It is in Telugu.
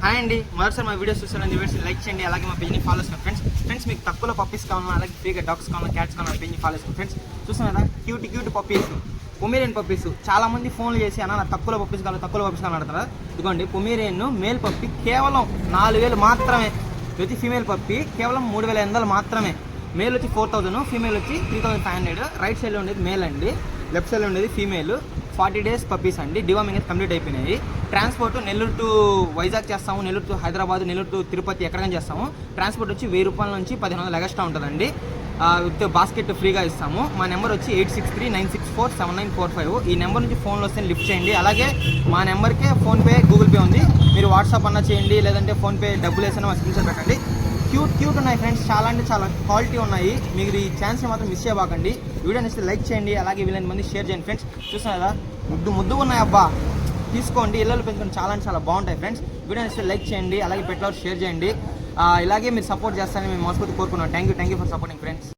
హాయ్ అండి, మరోసారి మా వీడియోస్ చూస్తున్న వీడియోస్ లైక్ చేయండి, అలాగే మా పేజ్ని ఫాలో చేసిన ఫ్రెండ్స్ మీకు తక్కువలో పప్పీస్ కావాలన్నా, అలాగే ఫ్రీగా డాగ్స్ కావాలన్నా, క్యాట్స్ కావాలన్నా పేజ్ని ఫాలో చేసిన ఫ్రెండ్స్ చూస్తున్నారు కదా క్యూట్ పప్పీస్, పొమేరియన్ పప్పీస్. చాలా మంది ఫోన్లు చేసి అన్న నాకు తక్కువలో పప్పీస్ కావాలని అడుగుతారు. ఇదిగోండి పొమేరియన్ మేల్ పప్పీ కేవలం 4,000 మాత్రమే. ప్రతి ఫీమేల్ పప్పీ కేవలం 3,500 మాత్రమే. మేల్ వచ్చి 4,000, ఫీమేల్ వచ్చి 3,500. రైట్ సైడ్లో ఉండేది మేల్ అండి, లెఫ్ట్ సైడ్లో ఉండేది ఫీమేల్. 40 days పప్పీస్ అండి. డివార్మింగ్ అయితే కంప్లీట్ అయిపోయినాయి. ట్రాన్స్పోర్ట్ నెల్లూరు టు వైజాగ్ చేస్తాము, నెల్లూరు టు హైదరాబాద్, నెల్లూరు టు తిరుపతి ఎక్కడికైనా చేస్తాము. ట్రాన్స్పోర్ట్ వచ్చి 1000 రూపాయల నుంచి 1,500 ఎక్స్ట్రా ఉంటుందండి. విత్ బాస్కెట్ ఫ్రీగా ఇస్తాము. మా నెంబర్ వచ్చి 8639647945. ఈ నెంబర్ నుంచి ఫోన్లో వస్తే లిఫ్ట్ చేయండి. అలాగే మా నెంబర్కే ఫోన్పే, గూగుల్ పే ఉంది. మీరు వాట్సాప్ అన్నా చేయండి, లేదంటే ఫోన్పే డబ్బులు వేసినా మా స్క్రీన్ షాట్ పెట్టండి. క్యూట్ ఉన్నాయి ఫ్రెండ్స్, చాలా అంటే చాలా క్వాలిటీ ఉన్నాయి. మీరు ఈ ఛాన్స్ మాత్రం మిస్ చేయబాకండి. వీడియో నచ్చితే లైక్ చేయండి, అలాగే వీళ్ళని మంది షేర్ చేయండి ఫ్రెండ్స్. చూస్తున్నారు కదా ముద్దుగా ఉన్నాయి అబ్బా, తీసుకోండి, ఇళ్ళలో పెంచుకొని చాలా అంటే చాలా బాగుంటాయి ఫ్రెండ్స్. వీడియో నచ్చితే లైక్ చేయండి, అలాగే పెట్టిన షేర్ చేయండి. ఇలాగే మీరు సపోర్ట్ చేస్తారని మేము మనస్ఫూర్తి కోరుకున్నాం. Thank you for supporting friends.